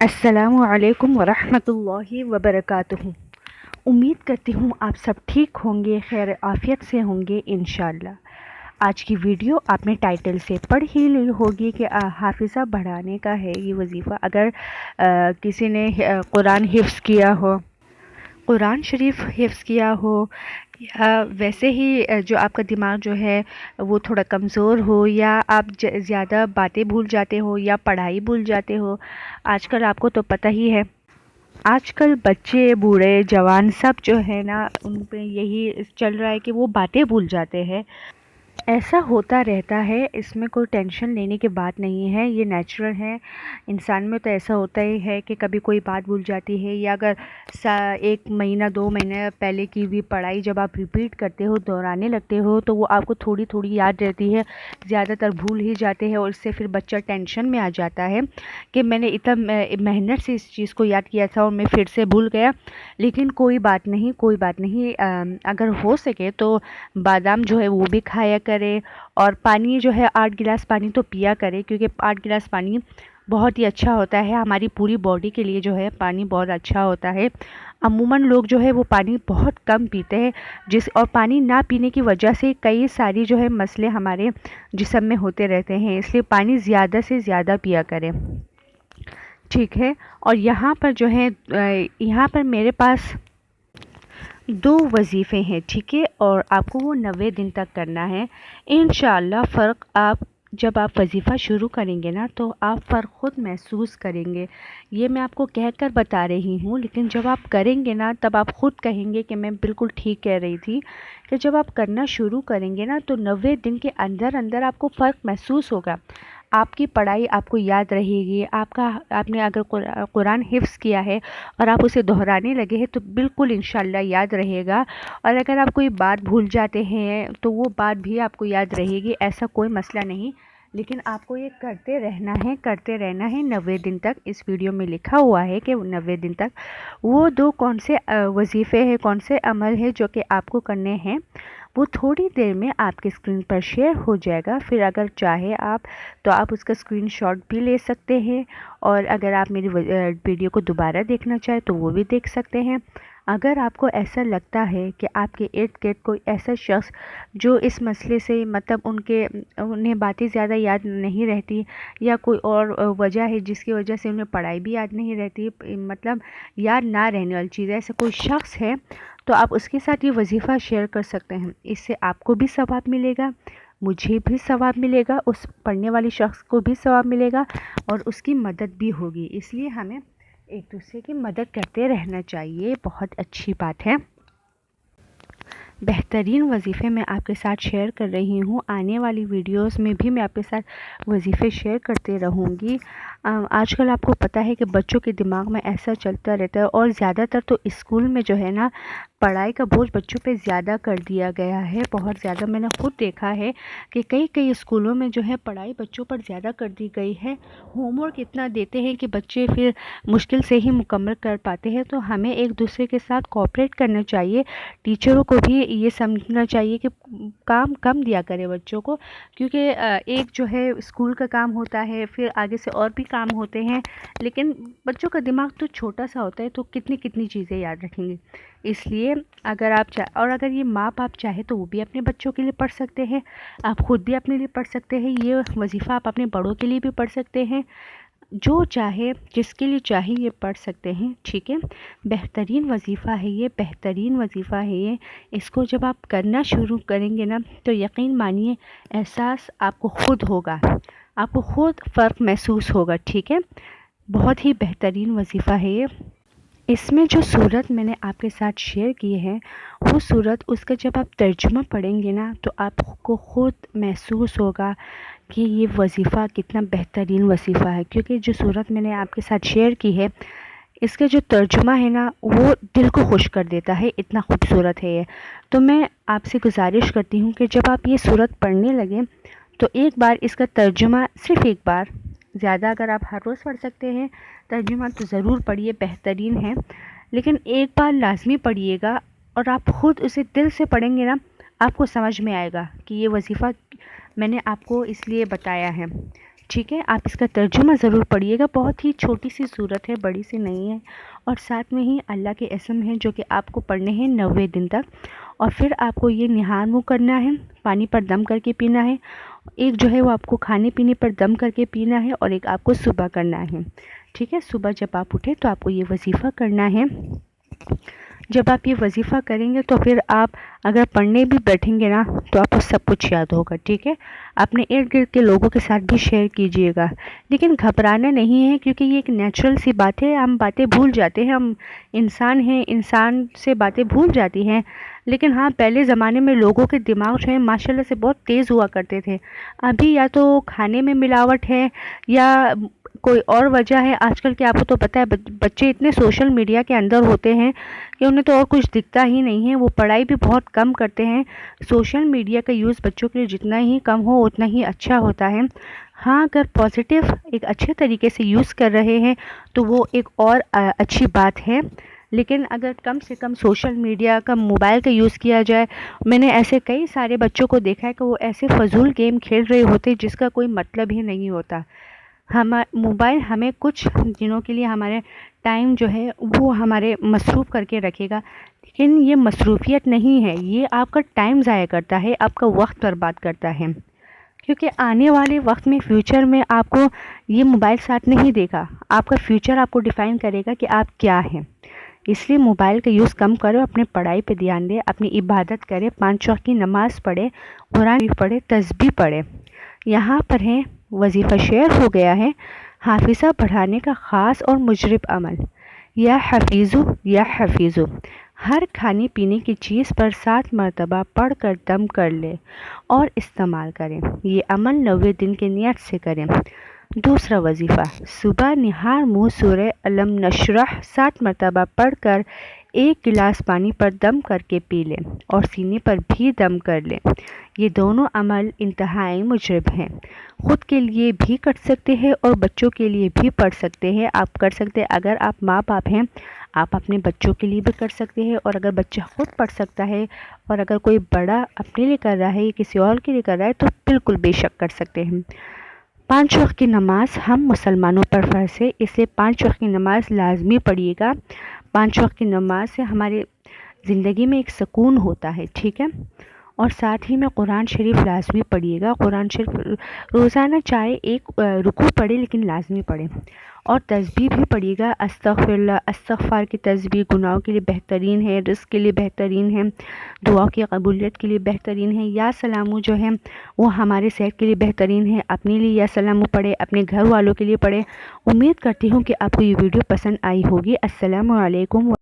السلام علیکم ورحمۃ اللہ وبرکاتہ۔ امید کرتی ہوں آپ سب ٹھیک ہوں گے، خیر عافیت سے ہوں گے انشاءاللہ۔ آج کی ویڈیو آپ نے ٹائٹل سے پڑھ ہی لی ہوگی کہ حافظہ بڑھانے کا ہے یہ وظیفہ۔ اگر کسی نے قرآن حفظ کیا ہو، قرآن شریف حفظ کیا ہو، یا ویسے ہی جو آپ کا دماغ جو ہے وہ تھوڑا کمزور ہو، یا آپ زیادہ باتیں بھول جاتے ہو یا پڑھائی بھول جاتے ہو، آج کل آپ کو تو پتہ ہی ہے، آج کل بچے بوڑھے جوان سب جو ہے نا، ان پہ یہی چل رہا ہے کہ وہ باتیں بھول جاتے ہیں۔ ایسا ہوتا رہتا ہے، اس میں کوئی ٹینشن لینے کی بات نہیں ہے، یہ نیچرل ہے۔ انسان میں تو ایسا ہوتا ہی ہے کہ کبھی کوئی بات بھول جاتی ہے، یا اگر ایک مہینہ 2 مہینے پہلے کی بھی پڑھائی جب آپ ریپیٹ کرتے ہو، دہرانے لگتے ہو، تو وہ آپ کو تھوڑی تھوڑی یاد رہتی ہے، زیادہ تر بھول ہی جاتے ہیں، اور اس سے پھر بچہ ٹینشن میں آ جاتا ہے کہ میں نے اتنا محنت سے اس چیز کو یاد کیا تھا اور میں پھر سے بھول گیا۔ لیکن کوئی بات نہیں، کوئی بات نہیں، اگر ہو سکے تو بادام جو ہے وہ بھی کھایا کرے، اور پانی جو ہے 8 گلاس پانی تو پیا کرے، کیونکہ 8 گلاس پانی بہت ہی اچھا ہوتا ہے ہماری پوری باڈی کے لیے، جو ہے پانی بہت اچھا ہوتا ہے۔ عموماً لوگ جو ہے وہ پانی بہت کم پیتے ہیں، اور پانی نہ پینے کی وجہ سے کئی ساری جو ہے مسئلے ہمارے جسم میں ہوتے رہتے ہیں، اس لیے پانی زیادہ سے زیادہ پیا کریں، ٹھیک ہے۔ اور یہاں پر جو ہے یہاں پر میرے پاس 2 وظیفے ہیں، ٹھیک ہے، اور آپ کو وہ 90 دن تک کرنا ہے انشاءاللہ۔ فرق جب آپ وظیفہ شروع کریں گے نا، تو آپ فرق خود محسوس کریں گے۔ یہ میں آپ کو کہہ کر بتا رہی ہوں، لیکن جب آپ کریں گے نا، تب آپ خود کہیں گے کہ میں بالکل ٹھیک کہہ رہی تھی، کہ جب آپ کرنا شروع کریں گے نا، تو 90 دن کے اندر اندر آپ کو فرق محسوس ہوگا۔ آپ کی پڑھائی آپ کو یاد رہے گی، آپ نے اگر قرآن حفظ کیا ہے اور آپ اسے دہرانے لگے ہیں، تو بالکل انشاءاللہ یاد رہے گا، اور اگر آپ کوئی بات بھول جاتے ہیں تو وہ بات بھی آپ کو یاد رہے گی، ایسا کوئی مسئلہ نہیں۔ لیکن آپ کو یہ کرتے رہنا ہے 90 دن تک۔ اس ویڈیو میں لکھا ہوا ہے کہ 90 دن تک وہ 2 کون سے وظیفے ہیں، کون سے عمل ہیں جو کہ آپ کو کرنے ہیں، وہ تھوڑی دیر میں آپ کے اسکرین پر شیئر ہو جائے گا۔ پھر اگر چاہے آپ تو آپ اس کا اسکرین شاٹ بھی لے سکتے ہیں، اور اگر آپ میری ویڈیو کو دوبارہ دیکھنا چاہیں تو وہ بھی دیکھ سکتے ہیں۔ اگر آپ کو ایسا لگتا ہے کہ آپ کے ارد گرد کوئی ایسا شخص جو اس مسئلے سے مطلب انہیں باتیں زیادہ یاد نہیں رہتی، یا کوئی اور وجہ ہے جس کی وجہ سے انہیں پڑھائی بھی یاد نہیں رہتی، مطلب یاد نہ رہنے والی چیز ہے، ایسا کوئی شخص ہے، تو آپ اس کے ساتھ یہ وظیفہ شیئر کر سکتے ہیں۔ اس سے آپ کو بھی ثواب ملے گا، مجھے بھی ثواب ملے گا، اس پڑھنے والے شخص کو بھی ثواب ملے گا، اور اس کی مدد بھی ہوگی۔ اس لیے ہمیں ایک دوسرے کی مدد کرتے رہنا چاہیے، بہت اچھی بات ہے۔ بہترین وظیفے میں آپ کے ساتھ شیئر کر رہی ہوں، آنے والی ویڈیوز میں بھی میں آپ کے ساتھ وظیفے شیئر کرتے رہوں گی۔ آج کل آپ کو پتہ ہے کہ بچوں کے دماغ میں ایسا چلتا رہتا ہے، اور زیادہ تر تو اسکول میں جو ہے نا، پڑھائی کا بوجھ بچوں پہ زیادہ کر دیا گیا ہے، بہت زیادہ۔ میں نے خود دیکھا ہے کہ کئی اسکولوں میں جو ہے پڑھائی بچوں پر زیادہ کر دی گئی ہے، ہوم ورک اتنا دیتے ہیں کہ بچے پھر مشکل سے ہی مکمل کر پاتے ہیں۔ تو ہمیں ایک دوسرے کے ساتھ کوآپریٹ کرنا چاہیے، ٹیچروں کو بھی یہ سمجھنا چاہیے کہ کام کم دیا کرے بچوں کو، کیونکہ ایک جو ہے اسکول کا کام ہوتا ہے، پھر آگے سے اور بھی کام ہوتے ہیں، لیکن بچوں کا دماغ تو چھوٹا سا ہوتا ہے، تو کتنی چیزیں یاد رکھیں گے۔ اس لیے اگر یہ ماں باپ چاہے تو وہ بھی اپنے بچوں کے لیے پڑھ سکتے ہیں، آپ خود بھی اپنے لیے پڑھ سکتے ہیں، یہ وظیفہ آپ اپنے بڑوں کے لیے بھی پڑھ سکتے ہیں، جو چاہے جس کے لیے چاہے یہ پڑھ سکتے ہیں، ٹھیک ہے۔ بہترین وظیفہ ہے یہ، بہترین وظیفہ ہے یہ۔ اس کو جب آپ کرنا شروع کریں گے نا، تو یقین مانیے احساس آپ کو خود ہوگا، آپ کو خود فرق محسوس ہوگا، ٹھیک ہے۔ بہت ہی بہترین وظیفہ ہے یہ۔ اس میں جو صورت میں نے آپ کے ساتھ شیئر کی ہے، وہ صورت، اس کا جب آپ ترجمہ پڑھیں گے نا، تو آپ کو خود محسوس ہوگا کہ یہ وظیفہ کتنا بہترین وظیفہ ہے، کیونکہ جو صورت میں نے آپ کے ساتھ شیئر کی ہے، اس کا جو ترجمہ ہے نا، وہ دل کو خوش کر دیتا ہے، اتنا خوبصورت ہے یہ۔ تو میں آپ سے گزارش کرتی ہوں کہ جب آپ یہ صورت پڑھنے لگیں، تو ایک بار اس کا ترجمہ، صرف ایک بار، زیادہ اگر آپ ہر روز پڑھ سکتے ہیں ترجمہ تو ضرور پڑھیے، بہترین ہے، لیکن ایک بار لازمی پڑھیے گا، اور آپ خود اسے دل سے پڑھیں گے نا، آپ کو سمجھ میں آئے گا کہ یہ وظیفہ میں نے آپ کو اس لیے بتایا ہے۔ ٹھیک ہے، آپ اس کا ترجمہ ضرور پڑھیے گا، بہت ہی چھوٹی سی صورت ہے، بڑی سی نہیں ہے، اور ساتھ میں ہی اللہ کے اسم ہیں جو کہ آپ کو پڑھنے ہیں 90 دن تک، اور پھر آپ کو یہ نہار منہ کرنا ہے، پانی پر دم کر کے پینا ہے، ایک جو ہے وہ آپ کو کھانے پینے پر دم کر کے پینا ہے، اور ایک آپ کو صبح کرنا ہے۔ ٹھیک ہے، صبح جب آپ اٹھیں تو آپ کو یہ وظیفہ کرنا ہے۔ جب آپ یہ وظیفہ کریں گے تو پھر آپ اگر پڑھنے بھی بیٹھیں گے نا تو آپ کو سب کچھ یاد ہوگا۔ ٹھیک ہے، اپنے ارد گرد کے لوگوں کے ساتھ بھی شیئر کیجئے گا، لیکن گھبرانا نہیں ہے، کیونکہ یہ ایک نیچرل سی بات ہے، ہم باتیں بھول جاتے ہیں، ہم انسان ہیں، انسان سے باتیں بھول جاتی ہیں، لیکن ہاں پہلے زمانے میں لوگوں کے دماغ جو ہے ماشاءاللہ سے بہت تیز ہوا کرتے تھے۔ ابھی یا تو کھانے میں ملاوٹ ہے یا کوئی اور وجہ ہے، آج کل کے آپ کو تو پتہ ہے بچے اتنے سوشل میڈیا کے اندر ہوتے ہیں کہ انہیں تو اور کچھ دکھتا ہی نہیں ہے، وہ پڑھائی بھی بہت کم کرتے ہیں۔ سوشل میڈیا کا یوز بچوں کے لیے جتنا ہی کم ہو اتنا ہی اچھا ہوتا ہے۔ ہاں اگر پازیٹیو ایک اچھے طریقے سے یوز کر رہے ہیں تو وہ ایک اور اچھی بات ہے، لیکن اگر کم سے کم سوشل میڈیا کا موبائل کا یوز کیا جائے، میں نے ایسے کئی سارے بچوں کو دیکھا ہے کہ وہ ایسے فضول گیم کھیل رہے ہوتے جس کا کوئی مطلب ہی نہیں ہوتا۔ موبائل ہمیں کچھ دنوں کے لیے ہمارے ٹائم جو ہے وہ ہمارے مصروف کر کے رکھے گا، لیکن یہ مصروفیت نہیں ہے، یہ آپ کا ٹائم ضائع کرتا ہے، آپ کا وقت برباد کرتا ہے، کیونکہ آنے والے وقت میں فیوچر میں آپ کو یہ موبائل ساتھ نہیں دے گا، آپ کا فیوچر آپ کو ڈیفائن کرے گا کہ آپ کیا ہیں۔ اس لیے موبائل کا یوز کم کرو، اپنے پڑھائی پہ دھیان دیں، اپنی عبادت کریں، 5 وقت کی نماز پڑھیں، قرآن پڑھیں، تسبیح پڑھیں۔ یہاں پر ہے وظیفہ شیئر ہو گیا ہے، حافظہ بڑھانے کا خاص اور مجرب عمل۔ یا حفیظو یا حفیظو، ہر کھانے پینے کی چیز پر 7 مرتبہ پڑھ کر دم کر لے اور استعمال کریں۔ یہ عمل 90 دن کے نیت سے کریں۔ دوسرا وظیفہ، صبح نہار منہ سورہ الم نشرح 7 مرتبہ پڑھ کر 1 گلاس پانی پر دم کر کے پی لیں اور سینے پر بھی دم کر لیں۔ یہ دونوں عمل انتہائی مجرب ہیں، خود کے لیے بھی کر سکتے ہیں اور بچوں کے لیے بھی پڑھ سکتے ہیں۔ آپ کر سکتے ہیں، اگر آپ ماں باپ ہیں آپ اپنے بچوں کے لیے بھی کر سکتے ہیں، اور اگر بچہ خود پڑھ سکتا ہے اور اگر کوئی بڑا اپنے لیے کر رہا ہے یا کسی اور کے لیے کر رہا ہے تو بالکل بے شک کر سکتے ہیں۔ 5 وقت کی نماز ہم مسلمانوں پر فرض ہے، اس لیے 5 وقت کی نماز لازمی پڑھیے گا۔ 5 وقت کی نماز سے ہمارے زندگی میں ایک سکون ہوتا ہے۔ ٹھیک ہے، اور ساتھ ہی میں قرآن شریف لازمی پڑھیے گا۔ قرآن شریف روزانہ چاہے ایک رکوع پڑھے لیکن لازمی پڑھے، اور تسبیح بھی پڑھیے گا۔ استغفر اللہ، استغفار کی تسبیح گناہوں کے لیے بہترین ہے، رزق کے لیے بہترین ہے، دعا کی قبولیت کے لیے بہترین ہے۔ یا سلامو جو ہے وہ ہمارے صحت کے لیے بہترین ہے، اپنے لیے یا سلامو پڑھے، اپنے گھر والوں کے لیے پڑھے۔ امید کرتی ہوں کہ آپ کو یہ ویڈیو پسند آئی ہوگی۔ السلام علیکم۔